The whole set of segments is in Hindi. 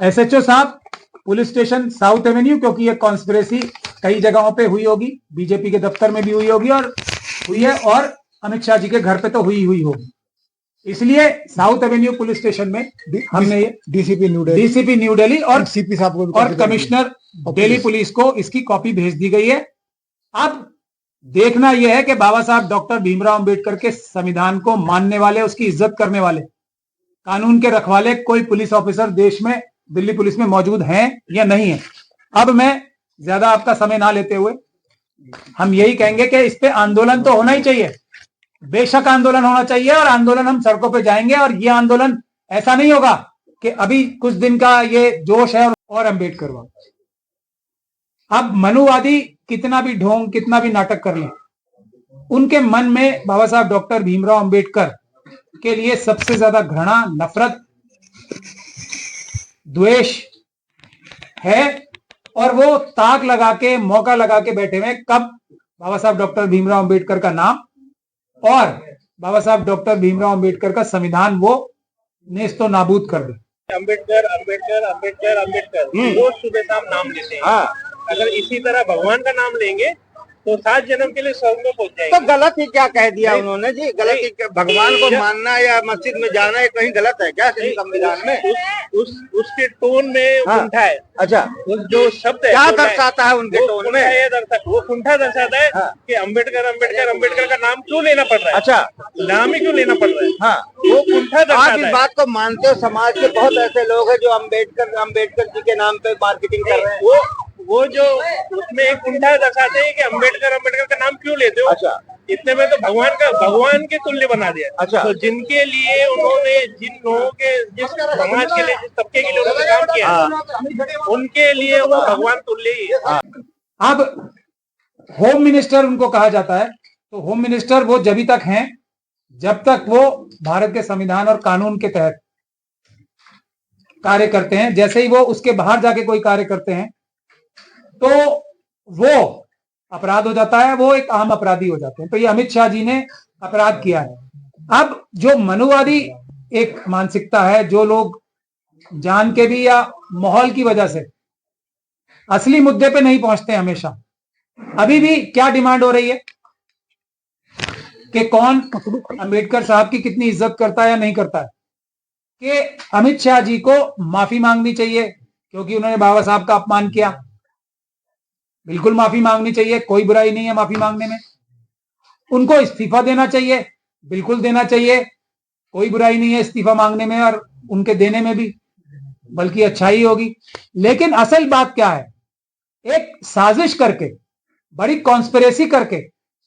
एसएचओ साहब, पुलिस स्टेशन साउथ एवेन्यू, क्योंकि ये कॉन्स्पिरेसी कई जगहों पे हुई होगी, बीजेपी के दफ्तर में भी हुई होगी और हुई है, और अमित शाह जी के घर पे तो हुई होगी, इसलिए साउथ एवेन्यू पुलिस स्टेशन में हमने डीसीपी न्यू दिल्ली और सीपी साहब को और कमिश्नर दिल्ली पुलिस को इसकी कॉपी भेज दी गई है। अब देखना यह है कि बाबा साहब डॉक्टर भीमराव अंबेडकर के संविधान को मानने वाले, उसकी इज्जत करने वाले, कानून के रखवाले कोई पुलिस ऑफिसर देश में, दिल्ली पुलिस में मौजूद हैं या नहीं है। अब मैं ज्यादा आपका समय ना लेते हुए हम यही कहेंगे कि इस पे आंदोलन तो होना ही चाहिए, बेशक आंदोलन होना चाहिए, और आंदोलन हम सड़कों पे जाएंगे, और ये आंदोलन ऐसा नहीं होगा कि अभी कुछ दिन का ये जोश है और अंबेडकर वाला। अब मनुवादी कितना भी ढोंग, कितना भी नाटक कर लें, उनके मन में बाबा साहब डॉक्टर भीमराव अंबेडकर के लिए सबसे ज्यादा घृणा, नफरत, द्वेष है, और वो ताक लगा के, मौका लगा के बैठे हुए कब बाबा साहब डॉक्टर भीमराव अंबेडकर का नाम और बाबा साहब डॉक्टर भीमराव अंबेडकर का संविधान वो नेस्तो नाबूद कर दे। अंबेडकर अंबेडकर अंबेडकर अंबेडकर रोज सुबह शाम नाम लेते हैं। हाँ। अगर इसी तरह भगवान का नाम लेंगे तो 7 जन्म के लिए स्वर्ग में पहुंच जाएंगे। तो गलत ही क्या कह दिया उन्होंने जी? गलत ही, भगवान को मानना या मस्जिद में जाना है कहीं गलत है क्या किसी संविधान में? उसके टोन में कुंठा है। अच्छा, जो शब्द है क्या दर्शाता है उनके टोन में? वो कुंठा दर्शाता है कि अंबेडकर अंबेडकर अंबेडकर का नाम क्यों लेना पड़ रहा है। अच्छा, नाम ही क्यों लेना पड़ रहा है? हाँ, वो कुंठा दर्शाता है। इस बात को मानते हो? समाज के बहुत ऐसे लोग हैं जो अंबेडकर जी के नाम पे मार्केटिंग कर रहे हैं। वो जो उसमें एक कुंठा दर्शाते हैं कि अंबेडकर अंबेडकर का नाम क्यों लेते हो। अच्छा, इतने में तो भगवान के तुल्य बना दिया। अच्छा, तो जिनके लिए उन्होंने, जिन लोगों के, जिस समाज के लिए, जिस तबके के लिए उन्होंने काम किया, उनके लिए वो भगवान तुल्य ही है। अब होम मिनिस्टर उनको कहा जाता है, तो होम मिनिस्टर वो जब तक हैं जब तक वो भारत के संविधान और कानून के तहत कार्य करते हैं। जैसे ही वो उसके बाहर जाके कोई कार्य करते हैं तो वो अपराध हो जाता है, वो एक आम अपराधी हो जाते हैं। तो ये अमित शाह जी ने अपराध किया है। अब जो मनुवादी एक मानसिकता है, जो लोग जान के भी या माहौल की वजह से असली मुद्दे पे नहीं पहुंचते हमेशा, अभी भी क्या डिमांड हो रही है कि कौन अंबेडकर साहब की कितनी इज्जत करता है या नहीं करता है, कि अमित शाह जी को माफी मांगनी चाहिए क्योंकि उन्होंने बाबा साहब का अपमान किया। बिल्कुल माफी मांगनी चाहिए, कोई बुराई नहीं है माफी मांगने में। उनको इस्तीफा देना चाहिए, बिल्कुल देना चाहिए, कोई बुराई नहीं है इस्तीफा मांगने में और उनके देने में भी, बल्कि अच्छाई होगी। लेकिन असल बात क्या है, एक साजिश करके, बड़ी कॉन्स्पिरेसी करके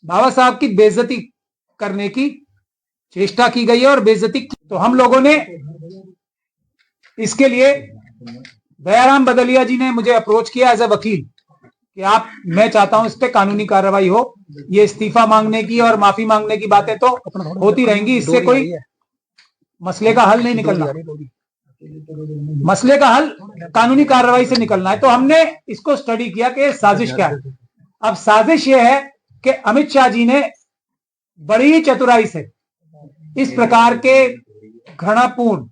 बाबा साहब की बेइज्जती करने की चेष्टा की गई है और बेइज्जती की। तो हम लोगों ने इसके लिए, दयाराम बदलिया जी ने मुझे अप्रोच किया एज ए वकील कि मैं चाहता हूं इस पे कानूनी कार्रवाई हो। ये इस्तीफा मांगने की और माफी मांगने की बातें तो होती रहेंगी, इससे कोई मसले का हल नहीं निकलना। मसले का हल कानूनी कार्रवाई से निकलना है। तो हमने इसको स्टडी किया कि साजिश क्या है। अब साजिश यह है कि अमित शाह जी ने बड़ी चतुराई से इस प्रकार के घृणापूर्ण,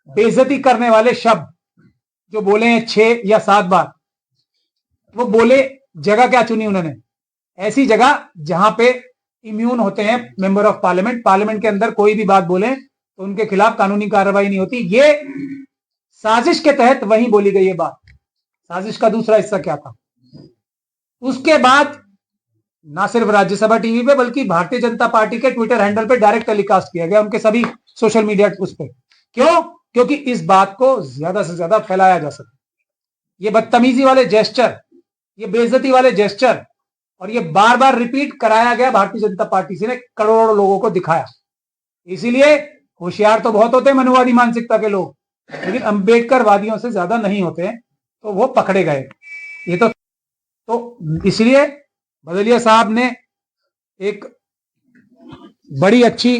बेइज्जती करने वाले शब्द जो बोले हैं 6 या 7 बार, वो बोले जगह क्या चुनी उन्होंने? ऐसी जगह जहां पे इम्यून होते हैं मेंबर ऑफ पार्लियामेंट। पार्लियामेंट के अंदर कोई भी बात बोले तो उनके खिलाफ कानूनी कार्रवाई नहीं होती। ये साजिश के तहत वहीं बोली गई ये बात। साजिश का दूसरा हिस्सा क्या था? उसके बाद ना सिर्फ राज्यसभा टीवी पे बल्कि भारतीय जनता पार्टी के ट्विटर हैंडल पे डायरेक्ट टेलीकास्ट किया गया, उनके सभी सोशल मीडिया उस पे। क्यों? क्योंकि इस बात को ज्यादा से ज्यादा फैलाया जा सके। ये बदतमीजी वाले जेस्चर, ये बेइज्जती वाले जेस्चर और ये बार बार रिपीट कराया गया भारतीय जनता पार्टी से ने करोड़ों लोगों को दिखाया। इसीलिए होशियार तो बहुत होते हैं मनुवादी मानसिकता के लोग, लेकिन अंबेडकर वादियों से ज्यादा नहीं होते हैं, तो वो पकड़े गए। ये तो इसलिए बदलिया साहब ने एक बड़ी अच्छी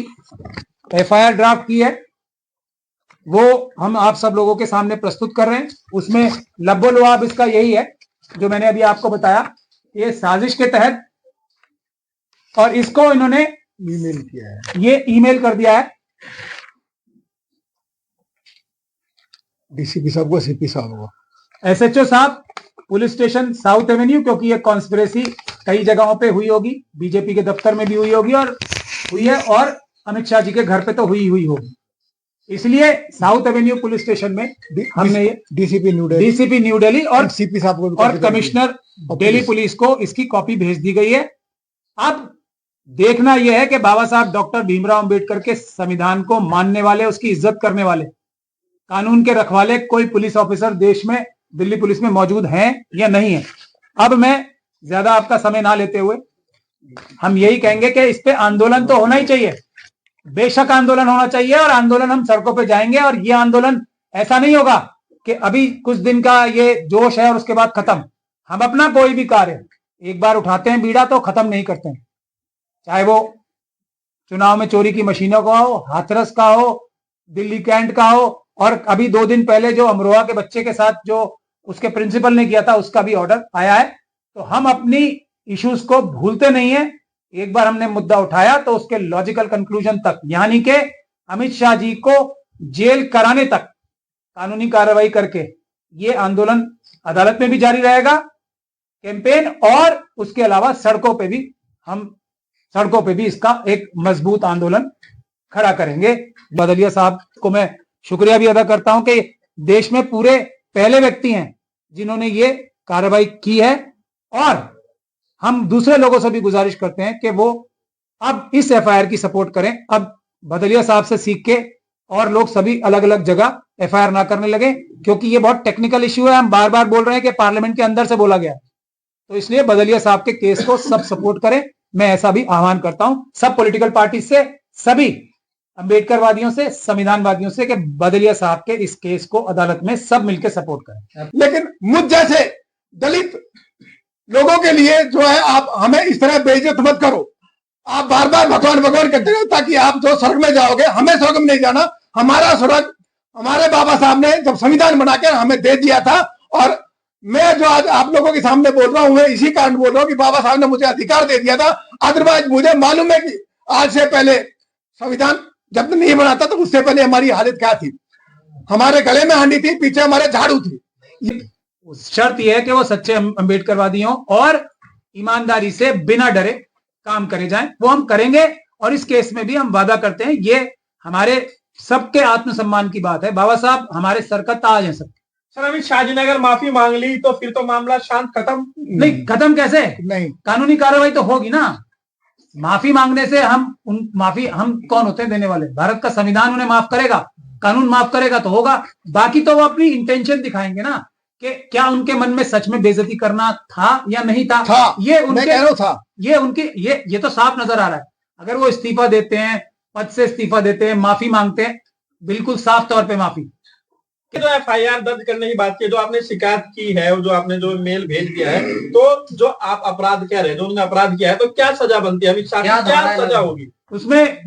एफआईआर ड्राफ्ट की है, वो हम आप सब लोगों के सामने प्रस्तुत कर रहे हैं। उसमें लब्बो लुआब इसका यही है जो मैंने अभी आपको बताया, ये साजिश के तहत, और इसको इन्होंने ईमेल किया है, ये ईमेल कर दिया है। डीसीपी साहब को, सीपी साहब को, एसएचओ साहब पुलिस स्टेशन साउथ एवेन्यू, क्योंकि ये कॉन्स्पिरेसी कई जगहों पे हुई होगी, बीजेपी के दफ्तर में भी हुई होगी और हुई है, और अमित शाह जी के घर पे तो हुई होगी, इसलिए साउथ एवेन्यू पुलिस स्टेशन में हमने ये डीसीपी न्यू दिल्ली और सीपी साहब को और कमिश्नर दिल्ली पुलिस को इसकी कॉपी भेज दी गई है। अब देखना यह है कि बाबा साहब डॉक्टर भीमराव अंबेडकर के संविधान को मानने वाले, उसकी इज्जत करने वाले, कानून के रखवाले कोई पुलिस ऑफिसर देश में, दिल्ली पुलिस में मौजूद हैं या नहीं है। अब मैं ज्यादा आपका समय ना लेते हुए हम यही कहेंगे कि इस पे आंदोलन तो होना ही चाहिए, बेशक आंदोलन होना चाहिए, और आंदोलन हम सड़कों पे जाएंगे, और ये आंदोलन ऐसा नहीं होगा कि अभी कुछ दिन का ये जोश है और उसके बाद खत्म। हम अपना कोई भी कार्य एक बार उठाते हैं बीड़ा तो खत्म नहीं करते हैं, चाहे वो चुनाव में चोरी की मशीनों का हो, हाथरस का हो, दिल्ली कैंट का हो, और अभी 2 दिन पहले जो अमरोहा के बच्चे के साथ जो उसके प्रिंसिपल ने किया था उसका भी ऑर्डर आया है। तो हम अपनी इश्यूज को भूलते नहीं है, एक बार हमने मुद्दा उठाया तो उसके लॉजिकल कंक्लूजन तक, यानी कि अमित शाह जी को जेल कराने तक कानूनी कार्रवाई करके ये आंदोलन अदालत में भी जारी रहेगा, कैंपेन, और उसके अलावा सड़कों पे भी इसका एक मजबूत आंदोलन खड़ा करेंगे। बदलिया साहब को मैं शुक्रिया भी अदा करता हूं कि देश में पूरे पहले व्यक्ति हैं जिन्होंने ये कार्रवाई की है, और हम दूसरे लोगों से भी गुजारिश करते हैं कि वो अब इस एफआईआर की सपोर्ट करें। अब बदलिया साहब से सीख के और लोग सभी अलग अलग जगह एफआईआर ना करने लगे, क्योंकि ये बहुत टेक्निकल इश्यू है। हम बार बार बोल रहे हैं कि पार्लियामेंट के अंदर से बोला गया, तो इसलिए बदलिया साहब के केस को सब सपोर्ट करें। मैं ऐसा भी आह्वान करता हूं सब पॉलिटिकल पार्टी से, सभी अंबेडकरवादियों से, संविधानवादियों से, कि बदलिया साहब के इस केस को अदालत में सब मिलकर सपोर्ट करें। लेकिन मुझ जैसे दलित लोगों के लिए जो है, आप हमें इस तरह बेइज्जत मत करो। आप बार बार भगवान भगवान करते रहो ताकि आप जो स्वर्ग में जाओगे, हमें स्वर्ग में नहीं जाना। हमारा स्वर्ग हमारे बाबा साहब ने जब संविधान बनाकर हमें दे दिया था, और मैं जो आज आप लोगों के सामने बोल रहा हूं, मैं इसी कारण बोल रहा हूं कि बाबा साहब ने मुझे अधिकार दे दिया था। अदरवाइज मुझे मालूम है कि आज से पहले संविधान जब नहीं बना था तो उससे पहले हमारी हालत क्या थी। हमारे गले में हांडी थी, पीछे हमारे झाड़ू थी। शर्त यह है कि वो सच्चे अंबेडकरवादी हों और ईमानदारी से बिना डरे काम करे जाएं, वो हम करेंगे। और इस केस में भी हम वादा करते हैं, ये हमारे सबके आत्मसम्मान की बात है। बाबा साहब हमारे सर का ताज है सब। सर, अमित शाह जी ने अगर माफी मांग ली तो फिर तो मामला शांत खत्म? नहीं, खत्म कैसे? नहीं, कानूनी कार्रवाई तो होगी ना। माफी मांगने से हम कौन होते हैं देने वाले? भारत का संविधान उन्हें माफ करेगा, कानून माफ करेगा तो होगा। बाकी तो वो अपनी इंटेंशन दिखाएंगे ना कि क्या उनके मन में सच में बेइज्जती करना था या नहीं था। ये उनके ये तो साफ नजर आ रहा है। अगर वो इस्तीफा देते हैं, पद से इस्तीफा देते हैं, माफी मांगते हैं, बिल्कुल साफ तौर पे माफी। जो एफआईआर दर्ज करने की बात की, जो आपने शिकायत की है, जो आपने जो मेल भेज दिया है, तो जो आप अपराध कह रहे हैं, जो उन्होंने अपराध किया है, तो क्या सजा बनती है? अमित शाह की क्या सजा होगी उसमें? देखिए